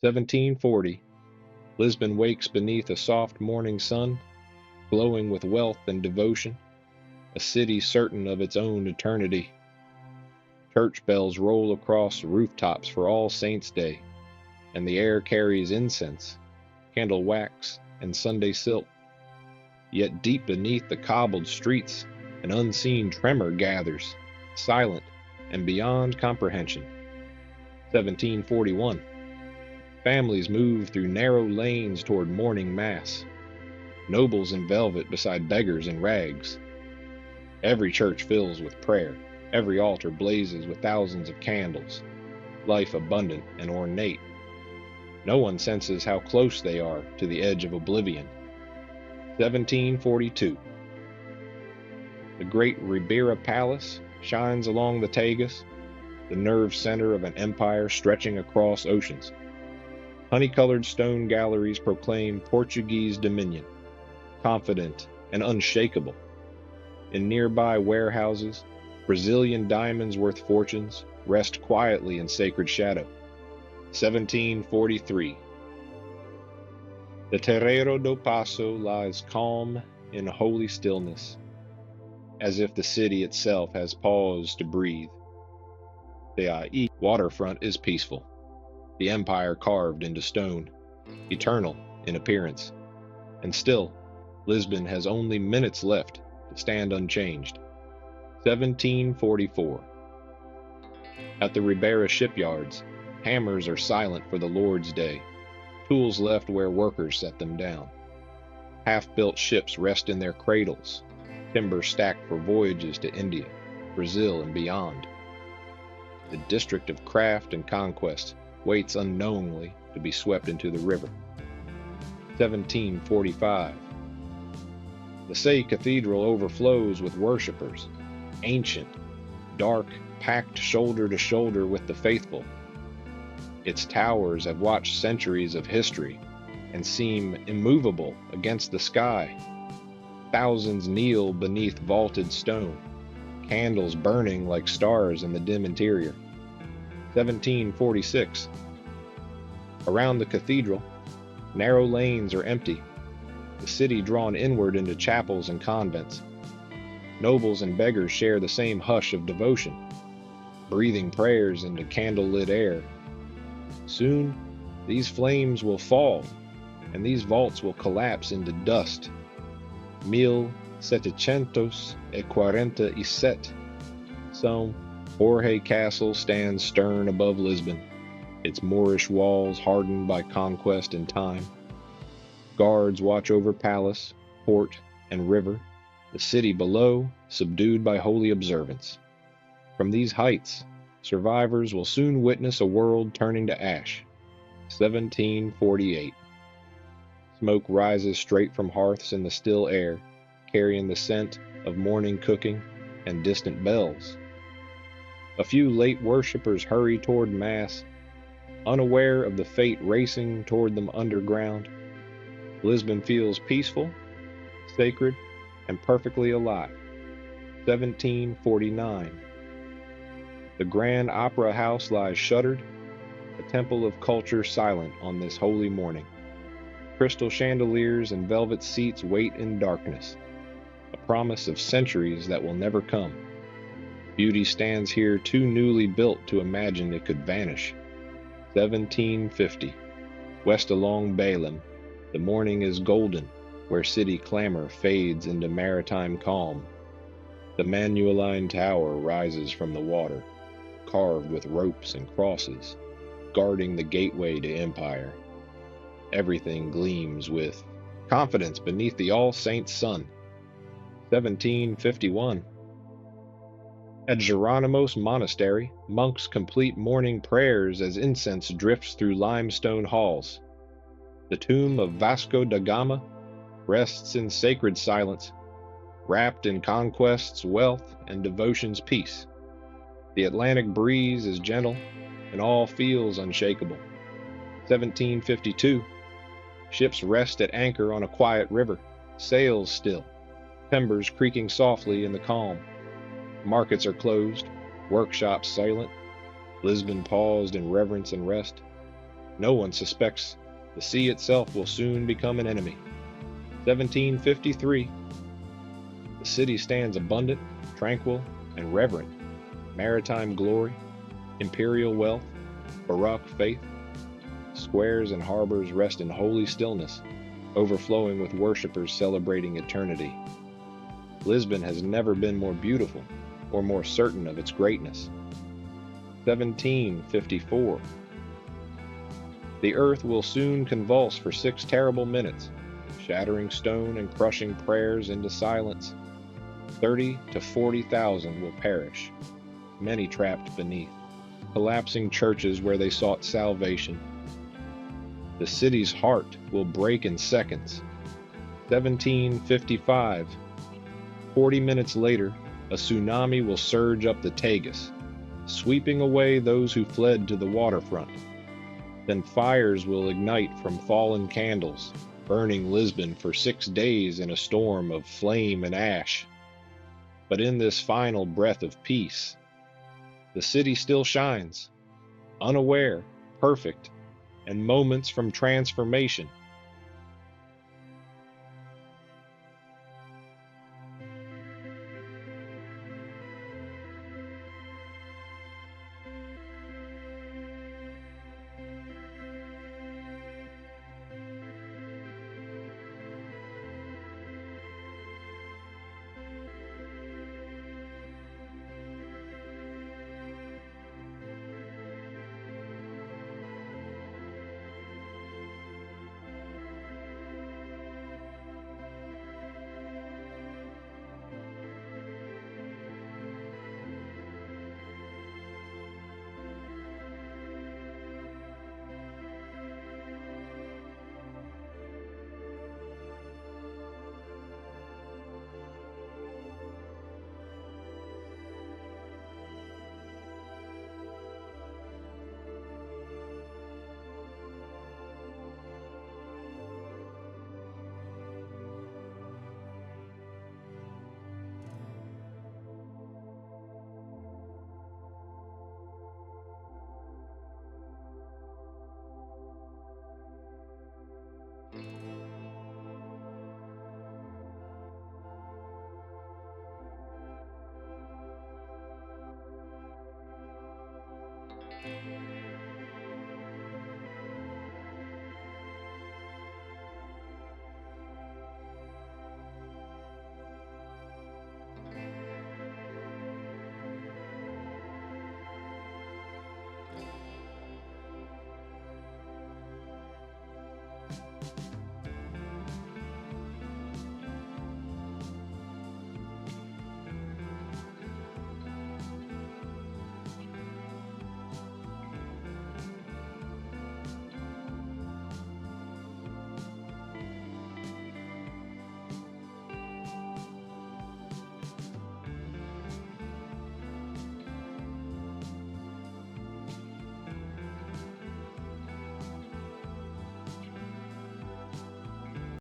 1740. Lisbon wakes beneath a soft morning sun, glowing with wealth and devotion, a city certain of its own eternity. Church bells roll across rooftops for All Saints' Day, and the air carries incense, candle wax, and Sunday silk. Yet deep beneath the cobbled streets, an unseen tremor gathers, silent and beyond comprehension. 1741. Families move through narrow lanes toward morning mass, nobles in velvet beside beggars in rags. Every church fills with prayer, every altar blazes with thousands of candles, life abundant and ornate. No one senses how close they are to the edge of oblivion. 1742. The great Ribera Palace shines along the Tagus, the nerve center of an empire stretching across oceans. Honey-colored stone galleries proclaim Portuguese dominion, confident and unshakable. In nearby warehouses, Brazilian diamonds worth fortunes rest quietly in sacred shadow. 1743. The Terreiro do Passo lies calm in holy stillness, as if the city itself has paused to breathe. The waterfront is peaceful, the empire carved into stone, eternal in appearance. And still, Lisbon has only minutes left to stand unchanged. 1744. At the Ribera shipyards, hammers are silent for the Lord's Day, tools left where workers set them down. Half-built ships rest in their cradles, timber stacked for voyages to India, Brazil, and beyond. The district of craft and conquest waits unknowingly to be swept into the river. 1745. The Say Cathedral overflows with worshippers, ancient, dark, packed shoulder to shoulder with the faithful. Its towers have watched centuries of history and seem immovable against the sky. Thousands kneel beneath vaulted stone, candles burning like stars in the dim interior. 1746. Around the cathedral, narrow lanes are empty, the city drawn inward into chapels and convents. Nobles and beggars share the same hush of devotion, breathing prayers into candle-lit air. Soon, these flames will fall, and these vaults will collapse into dust. 1747. So, Jorge Castle stands stern above Lisbon, its Moorish walls hardened by conquest and time. Guards watch over palace, port, and river, the city below subdued by holy observance. From these heights, survivors will soon witness a world turning to ash. 1748. Smoke rises straight from hearths in the still air, carrying the scent of morning cooking and distant bells. A few late worshippers hurry toward Mass, unaware of the fate racing toward them underground. Lisbon feels peaceful, sacred, and perfectly alive. 1749. The Grand Opera House lies shuttered, a temple of culture silent on this holy morning. Crystal chandeliers and velvet seats wait in darkness, a promise of centuries that will never come. Beauty stands here too newly built to imagine it could vanish. 1750. West along Balaam, the morning is golden, where city clamor fades into maritime calm. The Manueline Tower rises from the water, carved with ropes and crosses, guarding the gateway to empire. Everything gleams with confidence beneath the All Saints' sun. 1751. At Geronimo's monastery, monks complete morning prayers as incense drifts through limestone halls. The tomb of Vasco da Gama rests in sacred silence, wrapped in conquest's wealth and devotion's peace. The Atlantic breeze is gentle, and all feels unshakable. 1752. Ships rest at anchor on a quiet river, sails still, timbers creaking softly in the calm. Markets are closed, workshops silent, Lisbon paused in reverence and rest. No one suspects the sea itself will soon become an enemy. 1753. The city stands abundant, tranquil, and reverent. Maritime glory, imperial wealth, Baroque faith. Squares and harbors rest in holy stillness, overflowing with worshippers celebrating eternity. Lisbon has never been more beautiful or more certain of its greatness. 1754. The earth will soon convulse for 6 terrible minutes, shattering stone and crushing prayers into silence. 30 to 40,000 will perish, many trapped beneath, collapsing churches where they sought salvation. The city's heart will break in seconds. 1755. 40 minutes later, a tsunami will surge up the Tagus, sweeping away those who fled to the waterfront. Then fires will ignite from fallen candles, burning Lisbon for 6 days in a storm of flame and ash. But in this final breath of peace, the city still shines, unaware, perfect, and moments from transformation